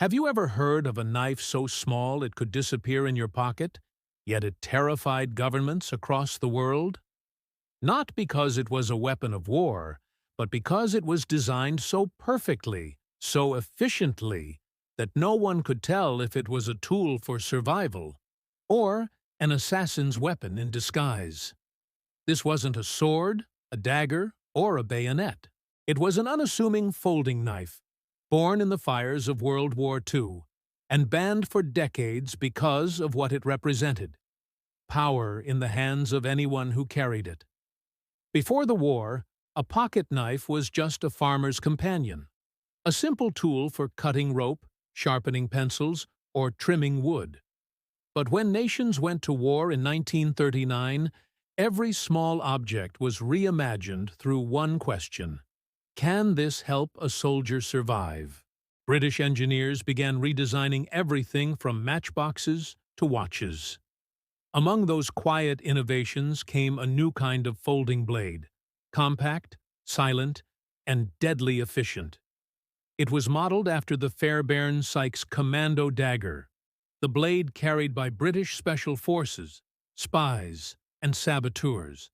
Have you ever heard of a knife so small it could disappear in your pocket, yet it terrified governments across the world? Not because it was a weapon of war, but because it was designed so perfectly, so efficiently, that no one could tell if it was a tool for survival or an assassin's weapon in disguise. This wasn't a sword, a dagger, or a bayonet. It was an unassuming folding knife, born in the fires of World War II, and banned for decades because of what it represented: power in the hands of anyone who carried it. Before the war, a pocket knife was just a farmer's companion, a simple tool for cutting rope, sharpening pencils, or trimming wood. But when nations went to war in 1939, every small object was reimagined through one question: can this help a soldier survive? British engineers began redesigning everything from matchboxes to watches. Among those quiet innovations came a new kind of folding blade, compact, silent, and deadly efficient. It was modeled after the fairbairn sykes commando dagger, the blade carried by British special forces, spies, and saboteurs.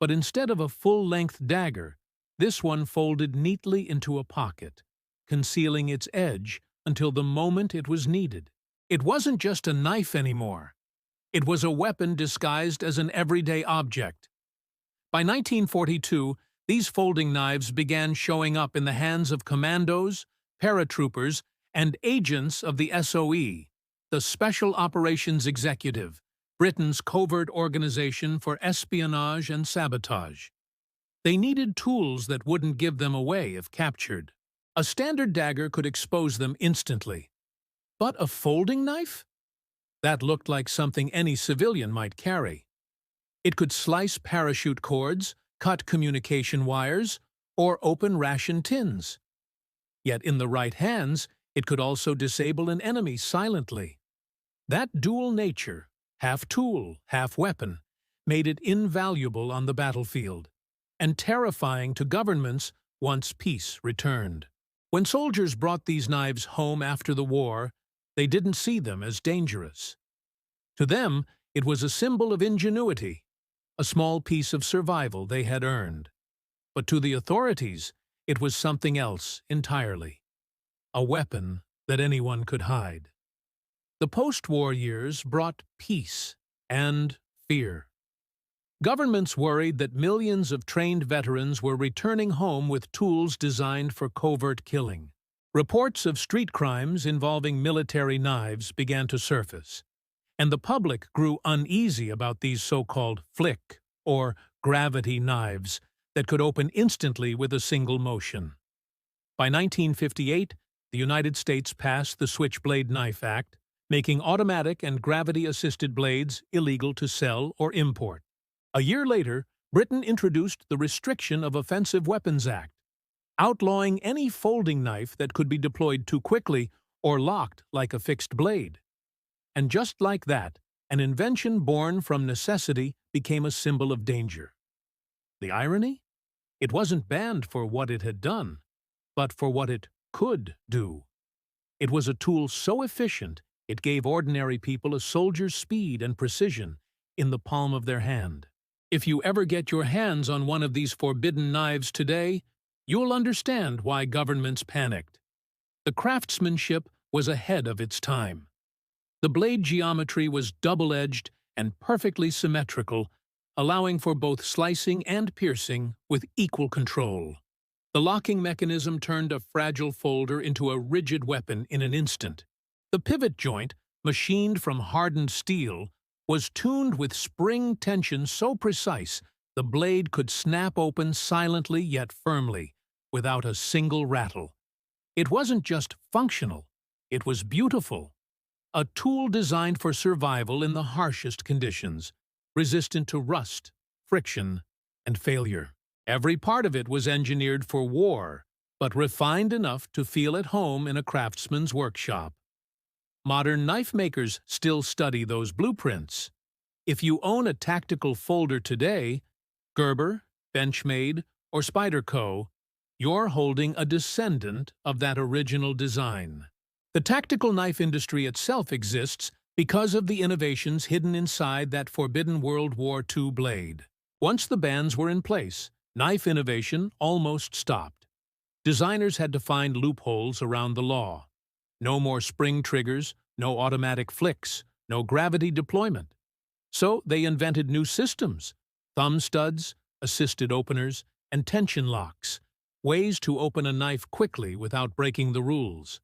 But instead of a full-length dagger, this one folded neatly into a pocket, concealing its edge until the moment it was needed. It wasn't just a knife anymore. It was a weapon disguised as an everyday object. By 1942, these folding knives began showing up in the hands of commandos, paratroopers, and agents of the SOE, the Special Operations Executive, Britain's covert organization for espionage and sabotage. They needed tools that wouldn't give them away if captured. A standard dagger could expose them instantly. But a folding knife? That looked like something any civilian might carry. It could slice parachute cords, cut communication wires, or open ration tins. Yet in the right hands, it could also disable an enemy silently. That dual nature, half tool, half weapon, made it invaluable on the battlefield, and terrifying to governments once peace returned. When soldiers brought these knives home after the war, they didn't see them as dangerous. To them, it was a symbol of ingenuity, a small piece of survival they had earned. But to the authorities, it was something else entirely: a weapon that anyone could hide. The post-war years brought peace and fear. Governments worried that millions of trained veterans were returning home with tools designed for covert killing. Reports of street crimes involving military knives began to surface, and the public grew uneasy about these so-called flick or gravity knives that could open instantly with a single motion. By 1958, the United States passed the Switchblade Knife Act, making automatic and gravity-assisted blades illegal to sell or import. A year later, Britain introduced the Restriction of Offensive Weapons Act, outlawing any folding knife that could be deployed too quickly or locked like a fixed blade. And just like that, an invention born from necessity became a symbol of danger. The irony? It wasn't banned for what it had done, but for what it could do. It was a tool so efficient, it gave ordinary people a soldier's speed and precision in the palm of their hand. If you ever get your hands on one of these forbidden knives today, you'll understand why governments panicked. The craftsmanship was ahead of its time. The blade geometry was double-edged and perfectly symmetrical, allowing for both slicing and piercing with equal control. The locking mechanism turned a fragile folder into a rigid weapon in an instant. The pivot joint, machined from hardened steel, was tuned with spring tension so precise the blade could snap open silently yet firmly, without a single rattle. It wasn't just functional, it was beautiful. A tool designed for survival in the harshest conditions, resistant to rust, friction, and failure. Every part of it was engineered for war, but refined enough to feel at home in a craftsman's workshop. Modern knife makers still study those blueprints. If you own a tactical folder today, Gerber, Benchmade, or Spyderco, you're holding a descendant of that original design. The tactical knife industry itself exists because of the innovations hidden inside that forbidden World War II blade. Once the bans were in place, knife innovation almost stopped. Designers had to find loopholes around the law. No more spring triggers, no automatic flicks, no gravity deployment. So they invented new systems: thumb studs, assisted openers, and tension locks, ways to open a knife quickly without breaking the rules.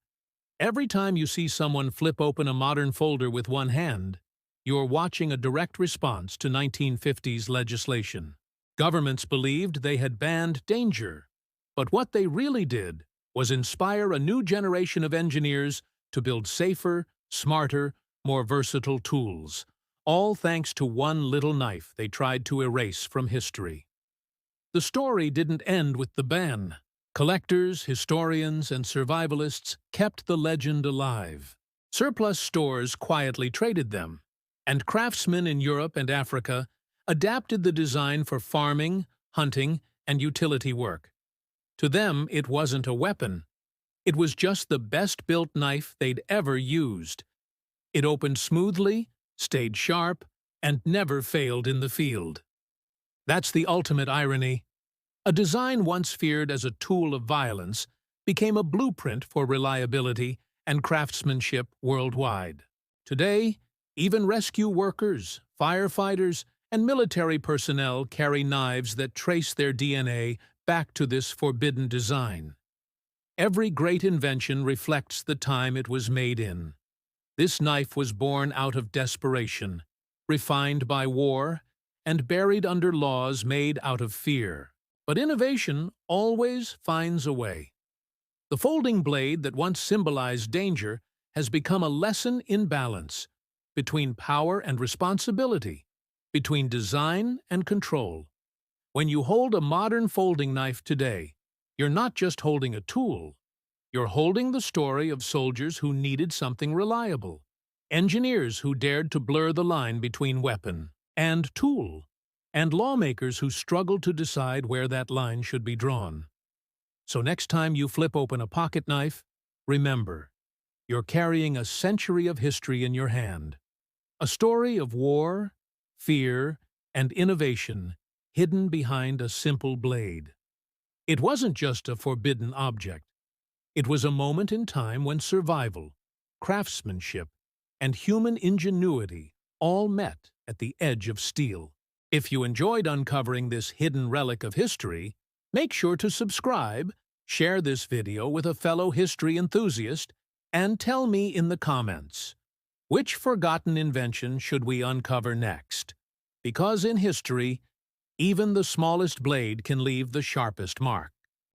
Every time you see someone flip open a modern folder with one hand, you're watching a direct response to 1950s legislation. Governments believed they had banned danger, but what they really did was inspire a new generation of engineers to build safer, smarter, more versatile tools, all thanks to one little knife they tried to erase from history. The story didn't end with the ban. Collectors, historians, and survivalists kept the legend alive. Surplus stores quietly traded them, and craftsmen in Europe and Africa adapted the design for farming, hunting, and utility work. To them, it wasn't a weapon. It was just the best-built knife they'd ever used. It opened smoothly, stayed sharp, and never failed in the field. That's the ultimate irony. A design once feared as a tool of violence became a blueprint for reliability and craftsmanship worldwide. Today, even rescue workers, firefighters, and military personnel carry knives that trace their DNA back to this forbidden design. Every great invention reflects the time it was made in. This knife was born out of desperation, refined by war, and buried under laws made out of fear. But innovation always finds a way. The folding blade that once symbolized danger has become a lesson in balance, between power and responsibility, between design and control. When you hold a modern folding knife today, you're not just holding a tool. You're holding the story of soldiers who needed something reliable, engineers who dared to blur the line between weapon and tool, and lawmakers who struggled to decide where that line should be drawn. So next time you flip open a pocket knife, remember, you're carrying a century of history in your hand. A story of war, fear, and innovation hidden behind a simple blade. It wasn't just a forbidden object. It was a moment in time when survival, craftsmanship, and human ingenuity all met at the edge of steel. If you enjoyed uncovering this hidden relic of history, make sure to subscribe, share this video with a fellow history enthusiast, and tell me in the comments, which forgotten invention should we uncover next? Because in history, even the smallest blade can leave the sharpest mark.